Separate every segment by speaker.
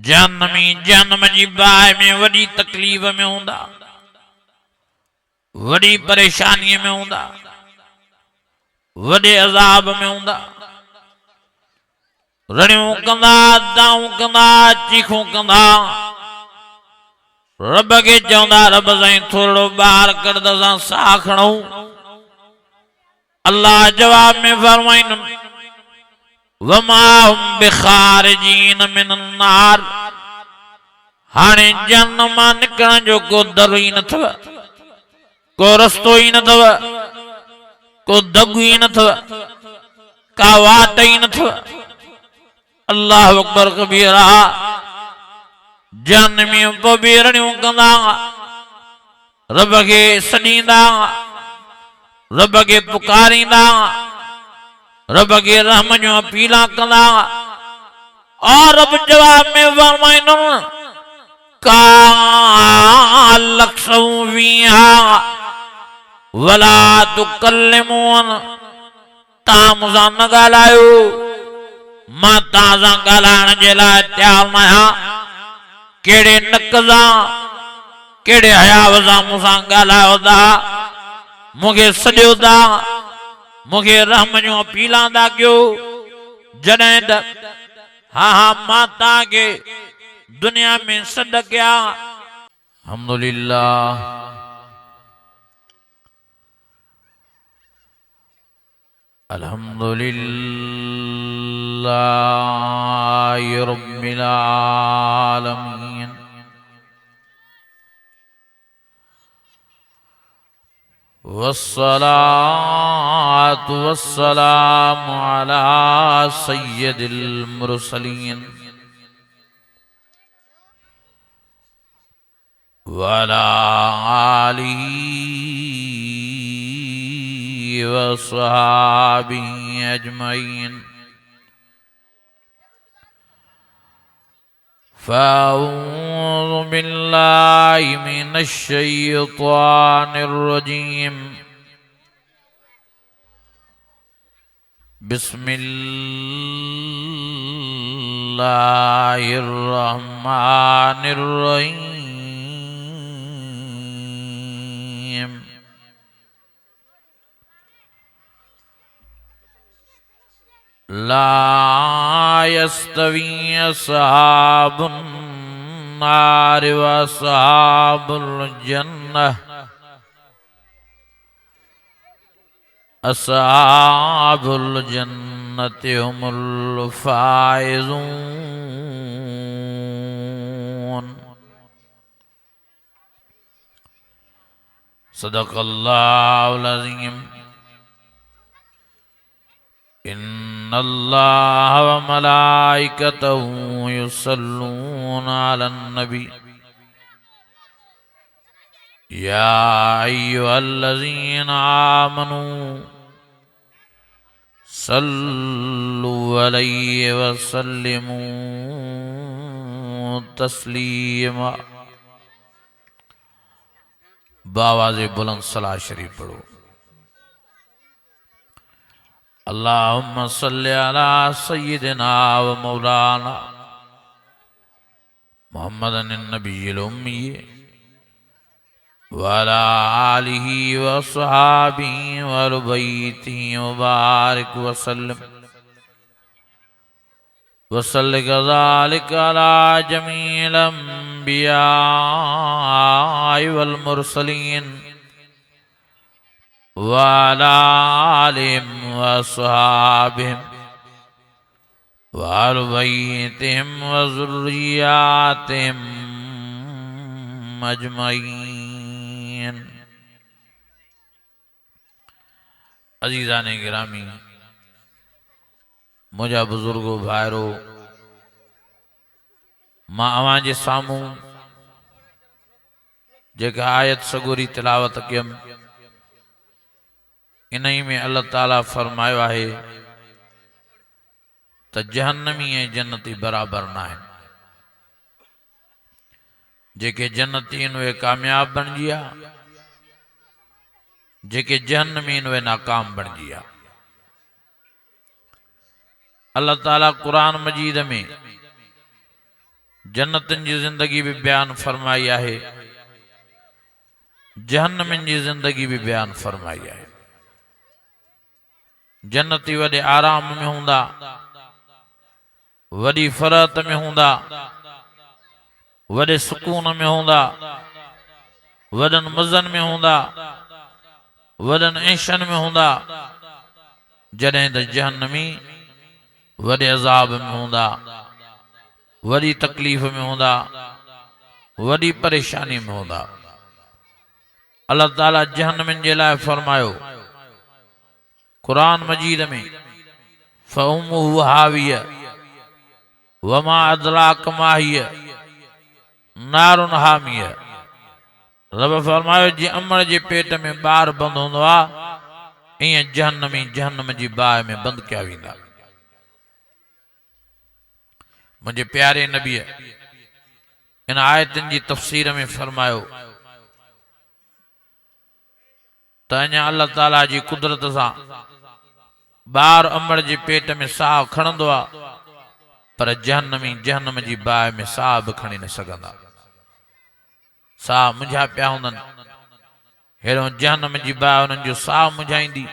Speaker 1: जहन्नमी जहन्नम जी बाहि में वॾी तकलीफ़ में हूंदा, वॾी परेशानीअ में हूंदा, वॾे अज़ाब में हूंदा। रड़ियूं कंदा, दाऊं कंदा, चीखूं कंदा, रब के चवंदा रब साईं थोरो ॿाहिरि कर त असां साह खणूं। अल्लाह जवाब में फरमाईन वमा हुम बिखारिजीन मिनन नार। हाणे जहन्नम मां निकरण जो को दर ई न अथव, को रस्तो ई न अथव, को दगु ई न अथव, का वाट ई न अथव। अल्लाह अकबर कबीरा। जहन्नमियूं पोइ बीहरणियूं कंदा, रब खे सॾींदा, रब खे पुकारींदा, रब के रहम जो अपीला कंदा। और रब जवाब में फरमाईंदो का लक्ष्मू वीहा वला तुकल्लिमून। तव्हां मूंसां न ॻाल्हायो, मां तव्हां सां ॻाल्हाइण जे लाइ तयारु न आहियां। कहिड़े नक सां, कहिड़े हयाव सां मूंसां ॻाल्हायो था, मूंखे सॾियो था, मूंखे रहम जूं अपीलां था कयो। जॾहिं त हा मां तव्हांखे दुनिया में सॾ कया। अल्हम्दुलिल्लाह अल्हम्दुलिल्लाहि रब्बिल आलमीन। वस्सलातु वस्सलामु अला सय्यदिल मुरसलीन वअला आलिहि वस्सहाबिहि अजमईन। फ़अऊज़ु बिल्लाहि मिनश शैतानिर रजीम। बिस्मिल्लाहिर रहमानिर रहीम। ला यस्तवी अस्हाबुन नार व अस्हाबुल जन्नह। अस्हाबुल जन्नति हुमुल फाइज़ून। सदक़ल्लाहुल अज़ीम। इन्नल्लाह व मलाइकतहू युसल्लूना अलन नबी। या अय्युहल्लज़ीना आमनू सल्लु अलैहि व सल्लिमू तस्लीमा। बावाज़े बुलंद सलाह शरीफ पढ़ो। अल्लाहुम्मा सल्लि अला सय्यिदिना व मौलाना मुहम्मदिन नबिय्यिल उम्मी व अला आलिहि व अस्हाबिहि व अहलि बैतिहि व बारिक व सल्लिम व सल्लि कज़ालिका अला जमीइल अंबिया वल मुरसलीन व अला आलिहिम व अस्हाबिहिम व अहलि बैतिहिम व ज़ुर्रिय्यातिहिम अजमईन। अज़ीज़ाने गिरामी, मुझा बुजुर्गो भाइरो, मां अवां जे साम्हूं जेका आयत सगोरी तिलावत कयमि, इन्हीं में अल्लाह ताला फरमायो आहे त जहन्नमी ऐं जन्नती बराबर न आहिनि। जेके जन्नती आहिनि उहे कामयाब बणिजी विया, जेके जहन्नमी आहिनि उहे नाकाम बणिजी विया। अल्लाह ताला कुरान मजीद में जन्नतन जी जिंदगी भी बयान फरमाई है, जहन्नम जी जिंदगी भी बयान फरमाई है। जन्नती वॾे आराम में हूंदा, वॾी फरहत में हूंदा, वॾे सुकून में हूंदा, वॾनि मज़न में हूंदा, वॾनि ऐशन में हूंदा। जॾहिं त जहन्नमी वॾे अज़ाब में हूंदा, वॾी तकलीफ़ में हूंदा, वॾी परेशानी में हूंदा। अल्लाह ताला जहन्नमिन जे लाइ फरमायो कुरान मजीद में, फउम्मुहु हाविय वमा अदराक मा हिय नारुन हामिय। रब फरमायो जी अमड़ जे पेट में ॿार बंद हूंदो आहे, ईअं जहन्नमी जहन्नम जी बाहि में बंद कया वेंदा। मुझे प्यारे नबी इन आयतन जी तफसीर में फरमायो त अञा अल्लाह ताला जी कुदरत सां ॿार अमड़ जे पेट में साह खणंदो आहे, पर जहन्नमी जहन्नम जी बाहि में साह बि खणी न सघंदा। साह मुंझा पिया हूंदनि, हेड़ो जहन्नम जी बाहि उन्हनि जो साह मुंझाईंदी,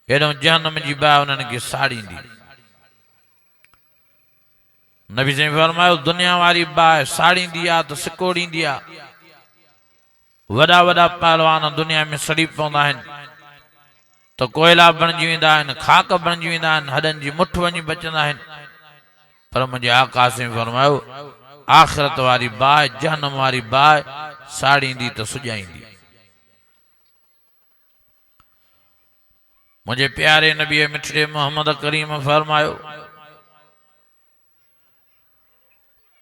Speaker 1: हेड़ो जहन्नम जी बाहि उन्हनि खे साड़ींदी। नबी साईं फरमायो दुनिया वारी बाहि साड़ींदी आहे त सिकोड़ींदी आहे। वॾा वॾा पहलवान दुनिया में सड़ी पवंदा आहिनि त कोयला बणिजी वेंदा आहिनि, खाक बणिजी वेंदा आहिनि, हॾनि जी मुठ वञी बचंदा आहिनि। पर मुंहिंजे आका साईं फरमायो आख़िरत वारी बाहि, जहन्नम वारी बाहि साड़ींदी त सुॼाईंदी। मुझे प्यारे नबी मिठड़े मोहम्मद करीम फरमायो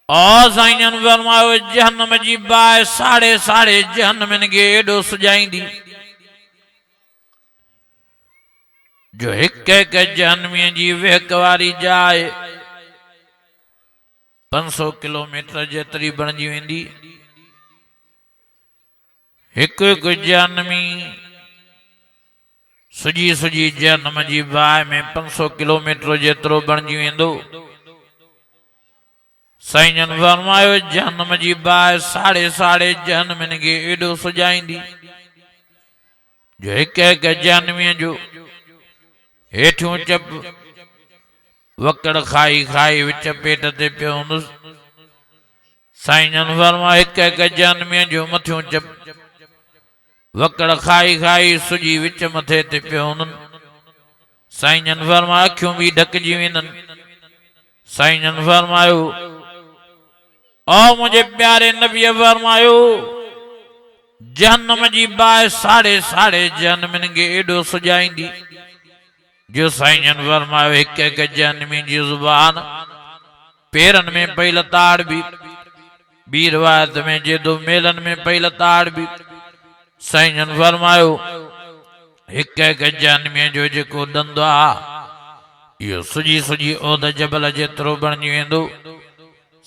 Speaker 1: और साईं फरमायो जहन्नम जी बाहि साड़े साड़े जहन्नमिन खे एॾो सुॼाईंदी जो हिक हिक जहन्नमीअ जी वेहक वारी जाइ 500 किलोमीटर जेतरी बणिजी वेंदी। हिक हिक जहन्नमी सुजी सुजी जहन्नम जी बाहि में 500 किलोमीटर जेतिरो बणिजी वेंदो। साईं फरमायो जहन्नम जी बाहि साड़े साड़े जहन्नमिन खे एॾो सुॼाईंदी जो हिक हिक जहन्नमीअ जो हेठियों चप वकड़ खाई खाई विच पेट ते पियो हूंदुसि। साईं फरमायो हिक हिक जहन्नमीअ जो मथियों चप वकड़ खाई खाई सुजी विच मथे ते पियो हूंदुनि। साईं फरमायो अखियूं भी ढकजी वेंदनि। साईं फरमायो और मुझे प्यारे नबी फरमायो जहन्नम जी बाहि साड़े साड़े जहन्नमिन खे एॾो सुॼाईंदी जो साईं फरमायो हिक हिक जहन्नमी जी ज़ुबान पेरनि में पई लताड़ बि, ॿी रिवायत में जेदो मेलनि में पई लताड़ बि। साईं फरमायो हिक हिक जहन्नमीअ जो जेको ॾंदु आहे इहो सुजी सुजी ओद जबल जेतिरो बणिजी वेंदो।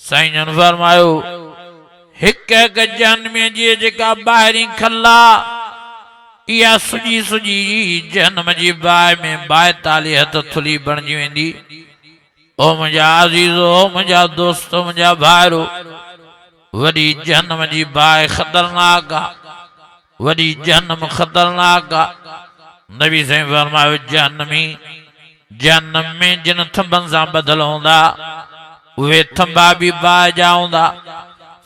Speaker 1: साईं फरमायो हिक हिक जहन्नमीअ जी जेका ॿाहिरीं खल आहे इहा सुजी सुजी जहन्नम जी बाहि में 42 हथ थुली बणिजी वेंदी। ओ मुंहिंजा अज़ीज़ो, ओ मुंहिंजा दोस्त, मुंहिंजा भाइरो, वॾी जहन्नम जी बाहि ख़तरनाक आहे, वॾी जहन्नम ख़तरनाक आहे। नबी साईं फरमायो जहन्नमी जहन्नम में जिन थंभनि सां ॿधल हूंदा उहे थंभा भी बाहि जा हूंदा।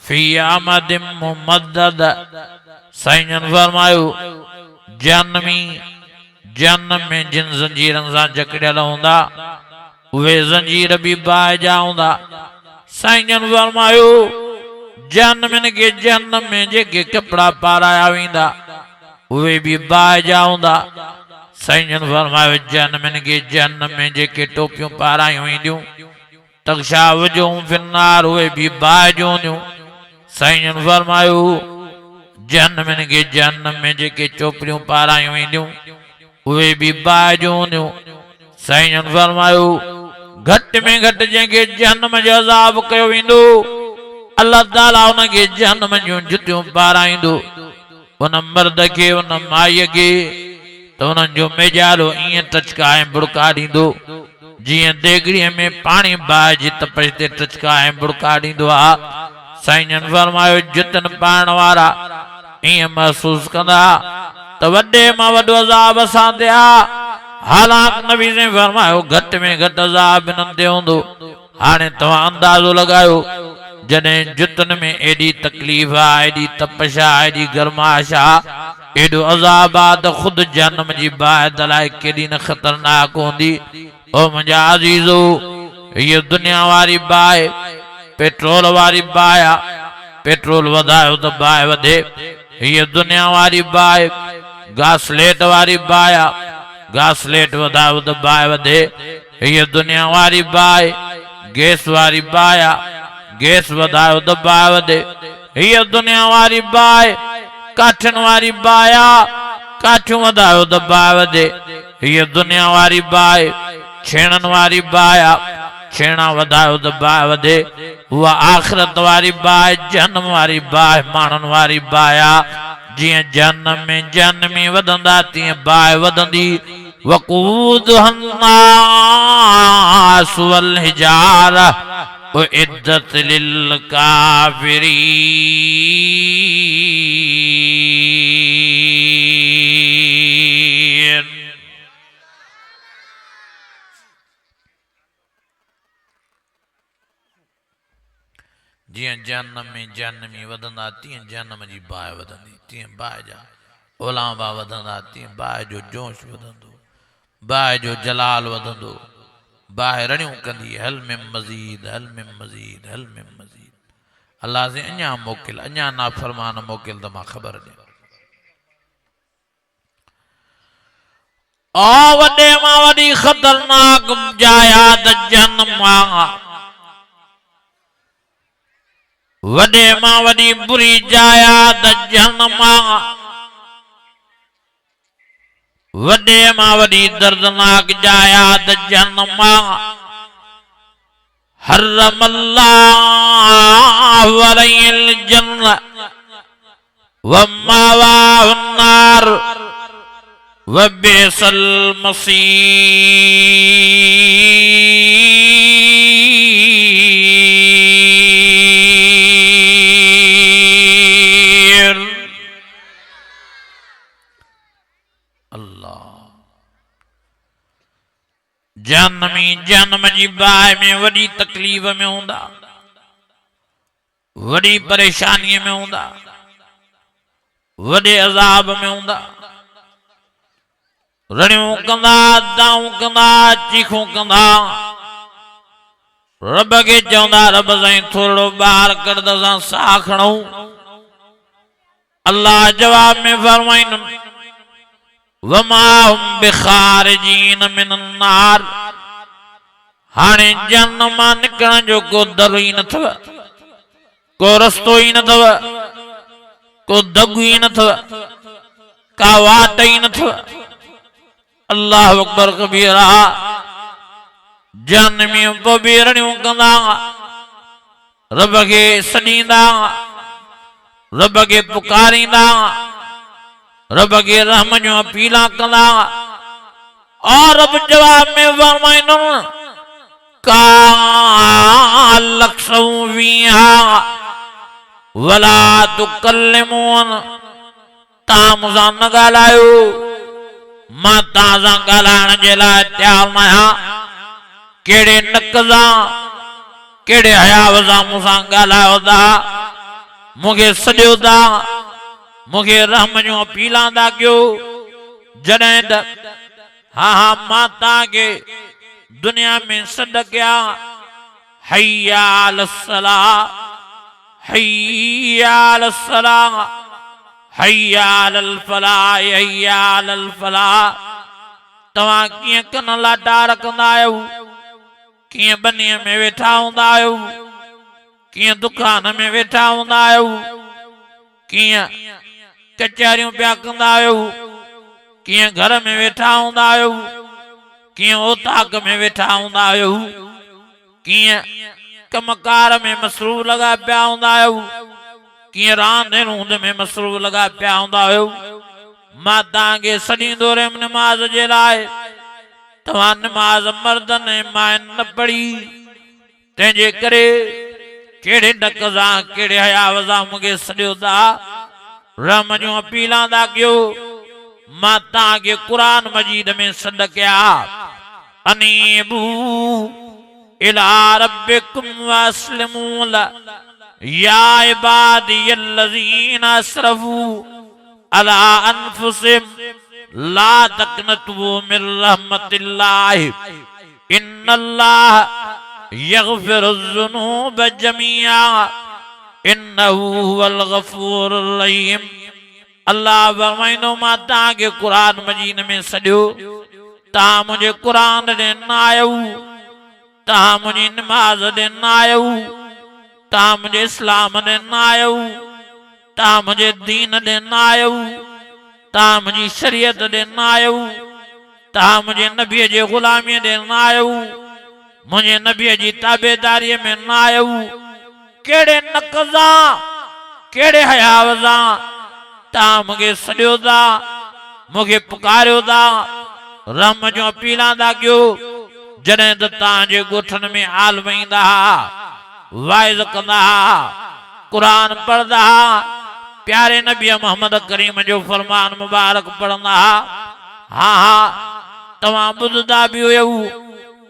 Speaker 1: फी आमदिम मुमद्दद। साईं फरमायो जहन्नमी जहन्नम में जिन ज़ंजीरनि सां जकड़ियल हूंदा उहे ज़ंजीर भी बाहि जा हूंदा। साईं फरमायो जहन्नमिन खे जहन्नम में जेके कपिड़ा पाराया वेंदा उहे भी बाहि जा हूंदा। साईं फरमायो जहन्नमिन खे जहन्नम में जेके टोपियूं पारायूं वेंदियूं तग़शा वजूहुम फिन्नार उहे भी बाहि जूं हूंदियूं। साईं फरमायो जहन्नमिन खे जहन्नम में जेके चोपड़ियूं पारायूं वेंदियूं उहे भी बाहि जूं हूंदियूं। साईं फरमायो घटि में घटि जंहिंखे जहन्नम जो अज़ाब कयो वेंदो अल्लाह ताला उनखे जहन्नम जूं जुतियूं पाराईंदो। उन मर्द खे उन माईअ खे त उन्हनि जो मेजालो ईअं टचका ऐं बुड़का ॾींदो जियां देगड़ीअ में पानी बाहि जी तपश ते टचका ऐं बुड़का ॾींदो आहे साईं जन फरमायो जुतन पाइण वारा ईअं महसूस कंदा त वॾे मां वॾो अज़ाब असां ते आहे। हालांकि नबी ने फरमायो घटि में घटि अज़ाब इन्हनि ते हूंदो। हाणे तव्हां अंदाज़ो लॻायो जॾहिं जुतन में एॾी तकलीफ़ आहे, एॾी तपश आहे, एॾी गरमाश आहे, एॾो अज़ाब आहे त ख़ुदि जहन्नम जी बाहि दलाए केॾी न ख़तरनाक हूंदी। ओ मुंहिंजा अज़ीज़ो, हीअ दुनिया वारी बाहि पेट्रोल वारी बाहि आहे। पेट्रोल वधायो त बाहि वधे। हीअ दुनिया वारी बाहि घासलेट वारी बाहि आहे। घासलेट वधायो त बाहि वधे। हीअ दुनिया वारी बाहि गैस वारी बाहि आहे। गैस वधायो त बाहि वधे। हीअ दुनिया वारी बाहि काठियुनि वारी बाहि आहे। काठियूं वधायो त बाहि वधे। हीअ दुनिया वारी बाहि छेणनि वारी बाहि आहे। छेणा वधायो त बाहि वधे। उहा आख़िरत वारी बाहि जहन्नम वारी बाहि माण्हुनि वारी बाहि आहे। जियां जहन्नम में जहन्नमी वधंदा तीअं बाहि वधंदी। वक़ूदुहा अन्नास वल हिजारा उइद्दत लिल काफिरीन। जियां जहन्नम में जहन्नमी वधंदा तीअं जहन्नम जी बाहि वधंदी। तीअं बाहि जा ओलांबा वधंदा तीअं बाहि जो जोश वधंदो। बाहि जो जलाल वधंदो। बाहि रड़ियूं कंदी हल में मज़ीद, हल में मज़ीद, हल में मज़ीद। अल्लाह से अञा मोकिल, अञा नाफ़रमान मोकिल त मां ख़बर ॾियां। ओ वॾे मां वॾी ख़तरनाक जाइ त जहन्नम आहे। वॾे मां वॾी बुरी जाइ त जहन्नम आहे। वॾे मां वॾी दर्दनाक जाइ त जहन्नम आहे। हर्रमल्लाहु अलैहिल जन्नह व मवाहुन नार व बिसल मसीर। अल्लाह जहन्नमी जहन्नम जी बाहि में वॾी तकलीफ़ में हूंदा, वॾी परेशानीअ में हूंदा, वॾे अज़ाब में हूंदा। रड़ियूं कंदा, दाऊं कंदा, चीखूं कंदा। रब खे चवंदा रब साईं थोरो ॿाहिरि कर त असां साह खणूं। अल्लाह जवाब में फरमाईंदो वमा हुम बिखारिजीन मिनन नार। हाणे जहन्नम मां निकिरण जो को दर ई न अथव, को रस्तो ई न अथव, को दग ई न अथव, का वाट ई न अथव। अल्लाह अकबर कबीरा। जहन्नमी पोइ बि रड़ियूं कंदा, रब खे सॾींदा, रब खे पुकारींदा, रब के रहम जो अपीला कंदा। और रब जवाब में फरमाईंदो का लक्सू वीहा वला तुकल्लिमून। तव्हां मूंसां न ॻाल्हायो, मां तव्हां सां ॻाल्हाइण जे लाइ तयारु न आहियां। कहिड़े नक सां कहिड़े हयाव सां मूंसां ॻाल्हायो था, मूंखे सॾियो था, मूंखे रहम जूं अपीलां था कयो। जॾहिं त हा मां तव्हांखे दुनिया में सॾ कया हय्या अलस्सलाह, हय्या अलस्सलाह, हय्या अलल फलाह, हय्या अलल फलाह। तव्हां कीअं कन लाटा रखंदा आहियो, कीअं बनीअ में वेठा हूंदा आहियो, कीअं दुकान में वेठा हूंदा आहियो, कीअं कचहरियूं पिया कंदा आहियो, कीअं घर में वेठा हूंदा आहियो, कीअं ओताक में वेठा हूंदा आहियो, कीअं कमकार में मसरूफ़ लॻा पिया हूंदा आहियो, कीअं रांदि रूंद में मसरूफ़ लॻा पिया हूंदा आहियो। मां तव्हांखे सॾींदो रहियुमि निमाज़ जे लाइ, तव्हां नमाज मर्दन ऐं माइन न पढ़ी तंहिंजे करे कहिड़े डक सां कहिड़े हयाव सां मूंखे सॼो था रहम जूं अपीलां था कयो। मां तव्हांखे क़ुरान मजीद में सॾ कया अनीबू इला रब्बिकुम वस्लिमू या इबादियल्लज़ीना असरफू अला अनफुसिहिम ला तक़नतू मिन रहमतिल्लाह इन्नल्लाह यग़फिरुज़्ज़ुनूब जमीआ इन्नहू हुवल गफ़ूरुर रहीम। अल्लाह फरमाईंदो मां तव्हांखे क़ुरान मजीद में सॼो तव्हां मुंहिंजे क़ुरान ॾे न आयो, तव्हां मुंहिंजी नमाज़ ॾे न आयो, तव्हां मुंहिंजे इस्लाम ॾे न आयो, तव्हां मुंहिंजे दीन ॾे न आयो, तव्हां मुंहिंजी शरीयत ॾे न आयो, तव्हां मुंहिंजे नबीअ जे ग़ुलामीअ ॾे न आयो, मुंहिंजे नबीअ जी ताबेदारीअ में न आयो। कहिड़े नक़ज़ा कहिड़े हयाव सां तव्हां मूंखे सॾियो था, मूंखे पुकारियो था, रहम जूं अपीलां था कयो। जॾहिं त तव्हांजे ॻोठनि में आलम ईंदा हुआ, वाइज़ कंदा हुआ, क़ुरान पढ़ंदा हुआ, प्यारे नबी मोहम्मद करीम जो फरमान मुबारक पढ़ंदा हुआ। हा हा तव्हां ॿुधंदा बि हुयो,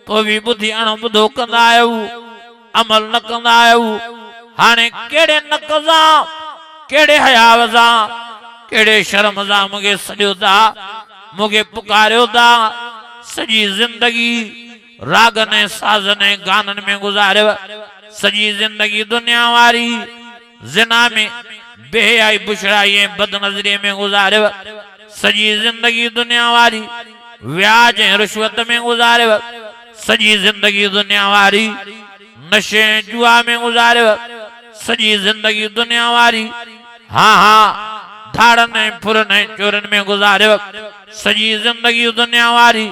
Speaker 1: पोइ बि ॿुधी अणॿुधो कंदा आहियो, अमल न कंदा आहियो। हाणे कहिड़े नक़ज़ा कहिड़े हयाव सां कहिड़े शर्म सां मूंखे सॾियो था, मूंखे पुकारियो था। सॼी ज़िंदगी रागन ऐं साज़न ऐं गाननि में गुज़ारियो, सॼी ज़िंदगी दुनिया वारी ज़िना में बेहयाई बुशराई ऐं बदनज़री में गुज़ारियो, सॼी ज़िंदगी दुनिया वारी व्याज ऐं रिश्वत में गुज़ारियो, सॼी ज़िंदगी दुनिया वारी नशे ऐं जुआ में गुज़ारियो, सॼी ज़िंदगी दुनिया वारी हाँ हाँ धाड़न ऐं फुरन ऐं चोरन में गुज़ारियो, सॼी ज़िंदगी दुनिया वारी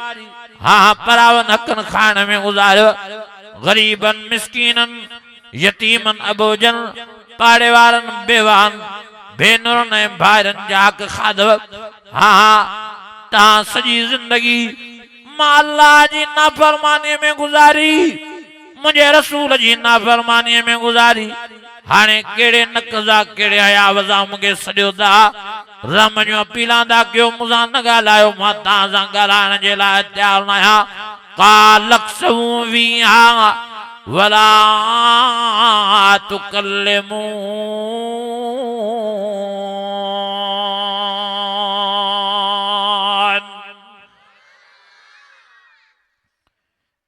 Speaker 1: हाँ हाँ परावन हक़न खाइण में गुज़ारियो, ग़रीबन मिस्कीनन यतीमन अबोजन पाड़े वारन बेवान भेनरुन ऐं भाइरनि जा हक़ खाधव। हाँ हाँ तव्हां सॼी ज़िंदगी मां अल्लाह जी नाफ़रमानीअ में गुज़ारी, मुंहिंजे रसूल जी नाफ़रमानीअ में गुज़ारी। हाणे कहिड़े नक़ज़ा कहिड़े हयाव सां मूंखे सॾियो था, रहम जूं अपीलां था कयो। मूंसां न ॻाल्हायो, मां तव्हां सां ॻाल्हाइण जे लाइ तयारु न आहियां। क़ाल अक़्समू फ़ीहा वला तुकल्लिमून।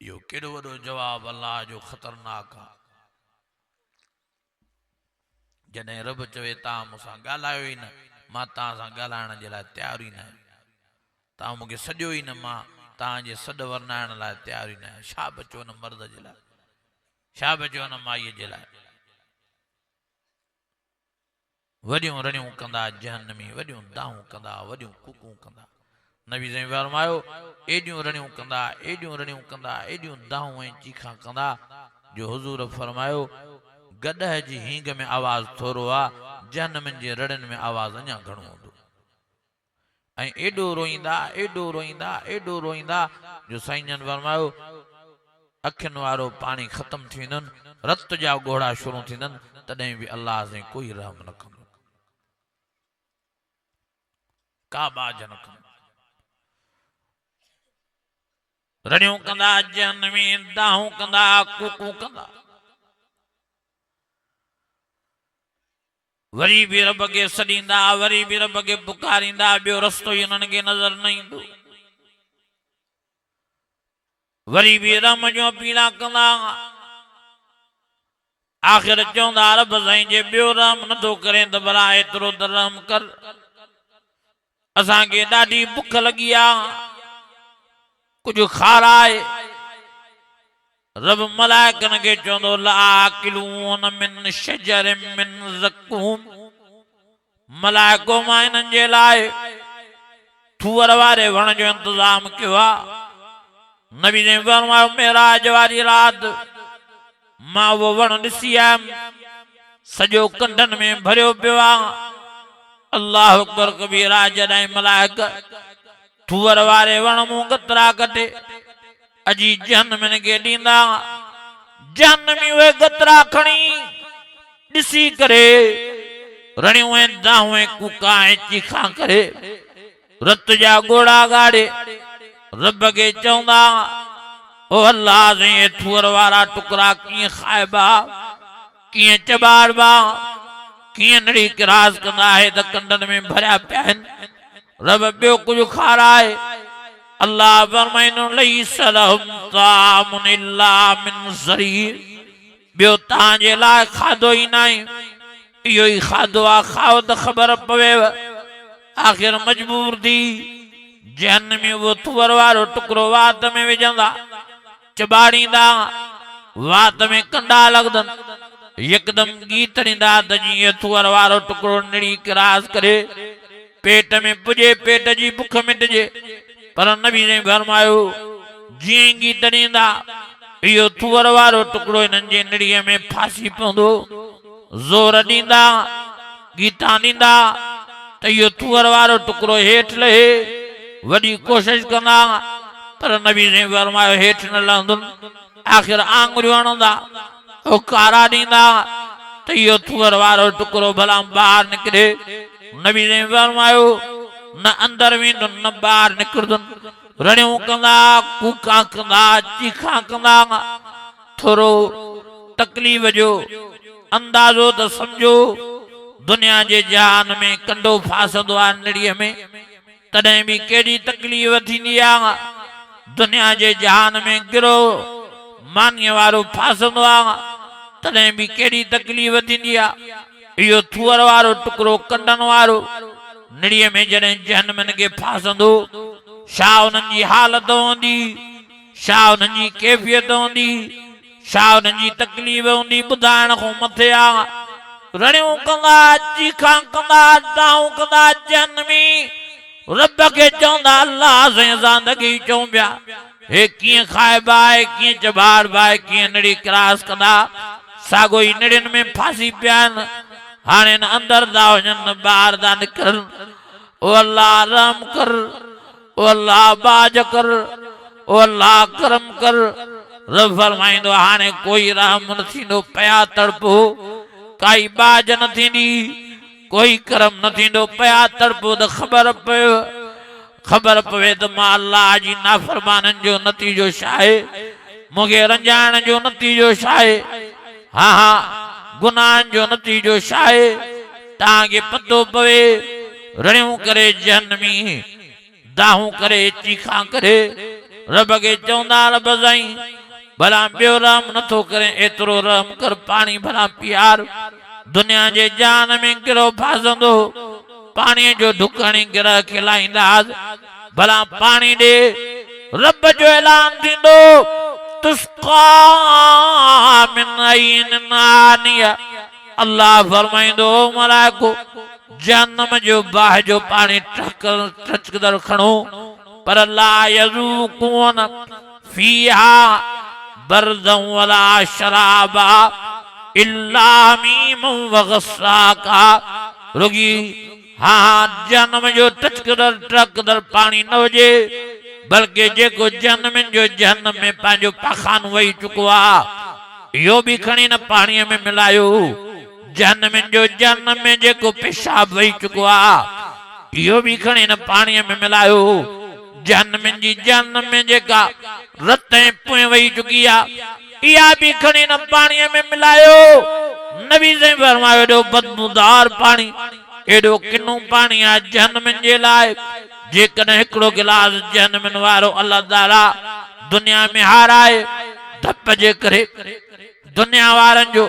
Speaker 1: इहो केॾो वॾो जवाब अल्लाह जो ख़तरनाक आहे। जॾहिं रब चवे तव्हां मूंसां ॻाल्हायो ई न, मां तव्हां सां ॻाल्हाइण जे लाइ तयारु ई न आहियां, तव्हां मूंखे सॼो ई न, मां तव्हांजे सॾ वरनाइण लाइ तयारु ई न आहियां। छा बचो न मर्द जे लाइ, छा बचो न माईअ जे लाइ। वॾियूं रड़ियूं कंदा जहन्नमी, वॾियूं दाहूं कंदा, वॾियूं कुकूं कंदा। नबी साईं फरमायो एॾियूं रड़ियूं कंदा, एॾियूं रड़ियूं कंदा, एॾियूं दाहूं ऐं चीखा कंदा जो हुज़ूर फरमायो गॾह जी हींग में आवाज़ थोरो आहे, जहन्नमनि जे रड़ियुनि में आवाज़ अञा घणो हूंदो। ऐं एॾो रोईंदा, एॾो रोईंदा, एॾो रोईंदा जो साईं जन फरमायो अखियुनि वारो पाणी ख़तम थी वेंदुनि, रत जा ॻोढ़ा शुरू थींदनि, तॾहिं बि अल्लाह से कोई रहम न कंदो, का बाज न कंदो। रड़ियूं कंदा जहन्नमी, दाहूं कंदा, कुकूं कंदा। वरी भी रब के सॾींदा, वरी भी रब के पुकारींदा, ॿियो रस्तो ई उन्हनि खे नज़र न ईंदो। वरी भी रहम जूं अपीलां कंदा, आख़िर चवंदा रब साईं जे ॿियो रहम नथो करे त भला एतिरो त रहम कर, असांखे ॾाढी बुख लॻी आहे, कुझु खाराए। रब मलाइकनि खे चवंदो लाकिलून मिन शजरिन मिन ज़क़ूम, मलाइको मां हिननि जे लाइ थूअर वारे वण जो इंतज़ाम कयो आहे। नबी ने फरमायो मेराज वारी राति मां उहो वण ॾिसी आयुमि, सॼो कंडनि में भरियो पियो आहे। अल्लाह अकबर कबीरा। जॾहिं मलाइक थूअर वारे वण मूं गतरा कटे अजी जहन्नम के ॾींदा जहन्नमी उहे गतरा खणी ॾिसी करे रड़ियूं ऐं दाहूं ऐं कूका ऐं चीखा करे रत जा गोड़ा गाड़े रब के चवंदा ओ अल्लाह से थुअर वारा टुकड़ा कीअं खाइबा कीअं चबाड़बा कीअं नड़ी किरास कंदा है त कंडन में भरिया पिया आहिनि रब ॿियो कुझु खाराए अल्लाह फरमाईंदो लैस लहुम तामुन इल्ला मिन ज़रीअ ॿियो तव्हांजे लाइ खाधो ई नाहे इहो ई खाधो आहे खाओ त ख़बर पवेव आख़िर मजबूर थी जहन्नमी वो थुअर वारो टुकड़ो वात में विझंदा चबाड़ींदा वात में कंडा लॻदनि यकदम गीत ॾींदा त जीअं थुअर वारो टुकड़ो निड़ी किरास करे पेट में पुॼे पेट जी बुख मिटजे पर नबी ने फरमायो जीअं गीत ॾींदा इहो थुअर वारो टुकड़ो हिननि जे निड़ीअ में फासी पवंदो ज़ोर ॾींदा गीता ॾींदा त इहो थुअर वारो टुकड़ो हेठि लहे वॾी कोशिश कंदा पर नबी ने फरमायो हेठि न लहंदुनि आख़िर आङुरियूं हणंदा कारा ॾींदा त इहो थुअर वारो टुकड़ो भला ॿाहिरि निकिरे नबी ने फरमायो न अंदर वेंदुनि न ॿाहिरि निकिरंदुनि रड़ियूं कंदा कूका कंदा चीखा कंदा थोरो तकलीफ़ जो अंदाज़ो त सम्झो दुनिया जे जहान में कंडो फासंदो आहे निड़ीअ में तॾहिं बि केॾी तकलीफ़ थींदी आहे दुनिया जे जहान में गिरो मानीअ वारो फासंदो आहे तॾहिं बि केॾी तकलीफ़ थींदी आहे इहो थुअर वारो टुकड़ो कंडनि वारो निड़ीअ में जॾहिं जहन्नम खे फासंदो छा उन्हनि जी हालत हूंदी छा उन्हनि जी कैफ़ियत हूंदी छा उन्हनि जी तकलीफ़ हूंदी ॿुधाइण खां मथे आहे रड़ियूं कंदा चीखा कंदा दाऊं कंदा जहन्नमी रब के चवंदा अल्लाह से ज़िंदगी चऊं पिया हे कीअं खाइबा आहे कीअं चबाड़बा आहे कीअं निड़ी क्रास कंदा साॻो ई निड़ियुनि में फासी पिया आहिनि हाणे न अंदरि था वञनि न ॿाहिरि था निकिरनि ओ अल्लाह रहम कर ओ अल्लाह बाज कर ओ अल्लाह करम कर रब फरमाईंदो हाणे कोई रहम न थींदो पया तड़पो काई बाज न थींदी कोई करम न थींदो पया तड़पो त ख़बर पवे त मां अल्लाह जी नाफ़रमाननि जो नतीजो छा आहे मूंखे रंजाइण जो नतीजो छा आहे हा हा गुनाहनि जो नतीजो छा आहे तव्हांखे पतो पवे रड़ियूं करे जहन्नमी दाहूं करे चीखा करे रब खे चवंदा रब साईं भला ॿियो रहम नथो करे एतिरो रहम कर पाणी भला पीआर दुनिया जे जान में गिरो फासंदो पाणीअ जो ढुकणी गिरह खिलाईंदासीं भला पाणी ॾे रब जो ऐलान थींदो तुस्का मिन अय्यिन आनिया अल्लाह फरमाईंदो मलाइको जहन्नम जो बाह जो पानी टचकदड़ खणो पर ला यज़ूक़ून फीहा बरदन वला शराबा इल्ला हमीमन व गस्साका रुगी हाँ जहन्नम जो टचकदड़ पानी न हुजे बल्कि जेको जहन्नम में पंहिंजो पाखान वही चुको आहे इहो बि खणी न पाणीअ में मिलायो जहन्नम में जेको पेशाब वही चुको आहे इहो बि खणी न पाणीअ में मिलायो जहन्नम में जेका रत ऐं पोइ वही चुकी आहे इहा बि खणी न पाणीअ में मिलायो नबी से फरमायो एॾो बदबूदार पाणी एॾो किनो पाणी आहे जहन्नम जे लाइ जेकॾहिं हिकिड़ो गिलास जहन्नम वारो अल्लाह ताला दुनिया में हाराए धप जे करे दुनिया वारनि जो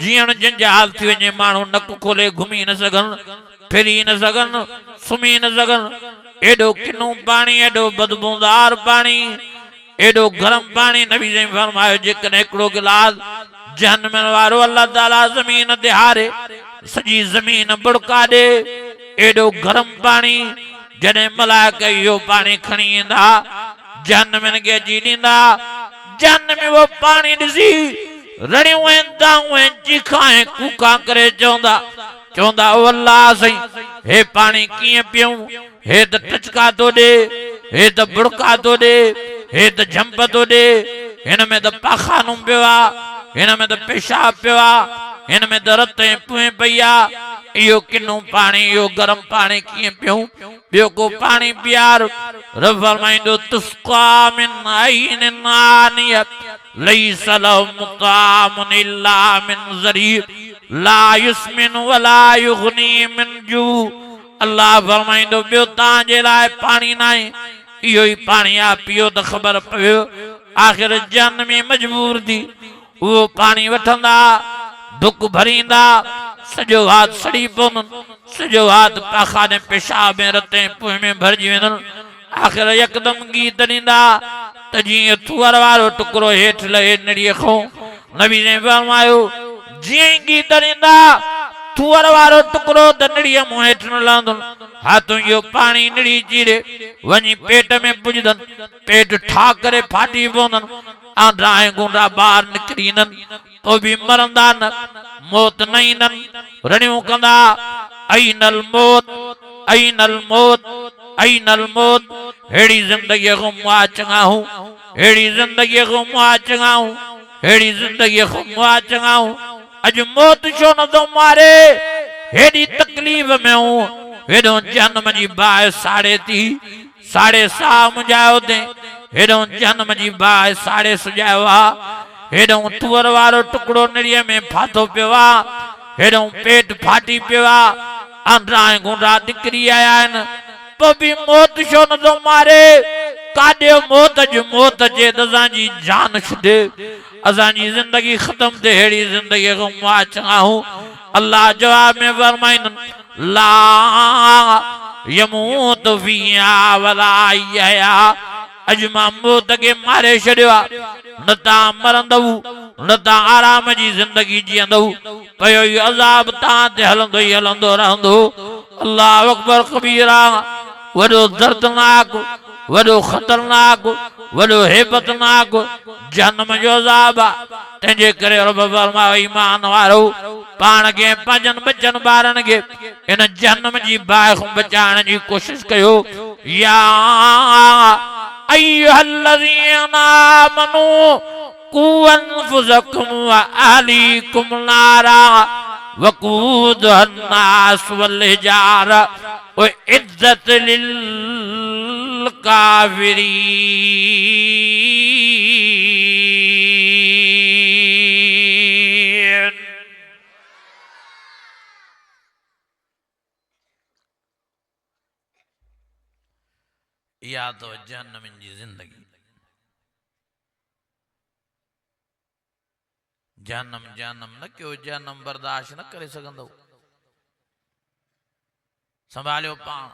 Speaker 1: जीअण जंजाल थी वञे माण्हू नक खोले घुमी न सघनि फिरी न सघनि सुम्ही न सघनि एॾो किनो पाणी एॾो बदबूदार पाणी एॾो गरम पाणी नबी साईं फरमायो जेकॾहिं हिकिड़ो गिलास जहन्नम वारो अल्लाह ताला ज़मीन ते हारे सॼी ज़मीन बुड़का ॾे एॾो गरम पाणी जॾहिं मलाइका इहो पाणी खणी ईंदा जहन्नम खे अची ॾींदा जहन्नम वो पाणी ॾिसी रड़ियूं ऐं दाऊं ऐं चीखा ऐं कूका करे चवंदा ओ अल्लाह साईं हे पाणी कीअं पियूं हे त टचका थो ॾे हे त बुड़का थो ॾे हे त झंप तो दे, इन में त पाखानू पियो आहे, इन में त पेशाब पियो आहे, इन में त रत ऐं पुए पई आहे। इहो किनो पानी, इहो गरम पानी कीअं पियूं? ॿियो को पानी पीआर। रब फरमाईंदो तुस्का मिन आइनिन आनिया लैस लहुम ताअमुन इल्ला मिन ज़रीअ ला युस्मिन वला युग़नी मिन जू। अल्लाह फरमाईंदो ॿियो तव्हांजे लाइ पानी न आहे, इहो ई पानी आहे, पियो त ख़बर पियो। आख़िर जन में मजबूर थी वो पानी वठंदा, दुक भरींदा, सॼो हाथ सड़ी पवंदुनि, सॼो हाथ पाखाने पेशाब में रत ऐं पुए में भरिजी वेंदुनि। आख़िर यकदम गीत ॾींदा त जीअं थूअर वारो टुकड़ो हेठि लहे निड़ीअ खां। नबी ने फरमायो जीअं ई गीत ॾींदा थूअर वारो टुकड़ो त निड़ीअ मूं हेठि न लहंदुनि। हाथों इहो पानी निड़ी चीरे वञी पेट में पुॼंदनि, पेट ठा करे फाटी पवंदनि, आंद्रा ऐं गुंडा ॿाहिरि निकिरी ईंदनि, तो बि मरंदा न, मौत न ईंदनि। रड़ियूं कंदा ऐनल मौत, ऐनल मौत, ऐनल मौत। हेड़ी ज़िंदगीअ खां मुआ चङाऊं, हेड़ी ज़िंदगीअ खां मुआ चङाऊं, हेड़ी ज़िंदगीअ खां मुआ चङाऊं। अॼु मौत छो नथो मारे? हेड़ी तकलीफ़ में हूं, हेॾो जन्म जी बाहि साड़े थी, साड़े साह मुंझायो ते, हेॾो जन्म जी बाहि साड़े सुॼायो आहे, हेॾो तुअर वारो टुकड़ो निड़ीअ में फाथो पियो आहे, हेॾो पेट फाटी पियो आहे, आंद्रा ऐं गुंडा निकिरी आया आहिनि, तो बि मौत छो नथो मारे? काॾे मौत जो मौत अचे त असांजी जान छॾे, असांजी ज़िंदगी ख़त्म थिए, हेड़ी ज़िंदगीअ खां मुआ चङाऊं। अल्लाह जवाब में फरमाईंदुनि ला यमूत फ़ीहा वला यहया। अॼु मां मौत खे मारे छॾियो आहे, न तव्हां मरंदव, न तव्हां आराम जी ज़िंदगी जीअंदव, पयो इहो अज़ाब तव्हां ते हलंदो ई हलंदो रहंदो। अल्लाह अकबर कबीरा। वॾो दर्दनाक, वॾो ख़तरनाक, वॾो हेबतनाक जहन्नम जो अज़ाब आहे। तंहिंजे करे रब फरमायो ईमान वारो पाण खे पंहिंजनि बचनि ॿारनि खे इन जहन्नम जी बाहि खां बचाइण जी कोशिशि कयो। या अय्युहल्लज़ीना आमनू कू अनफुसकुम व अहलीकुम नारा वक़ूदुहा अन्नास वल हिजारा उइद्दत लिल काफिरीन। या तो जहन्नम जी जिंदगी, जहन्नम जहन्नम न क्यों, जहन्नम बर्दाश्त न करे सघंदो। संभालियो पाण।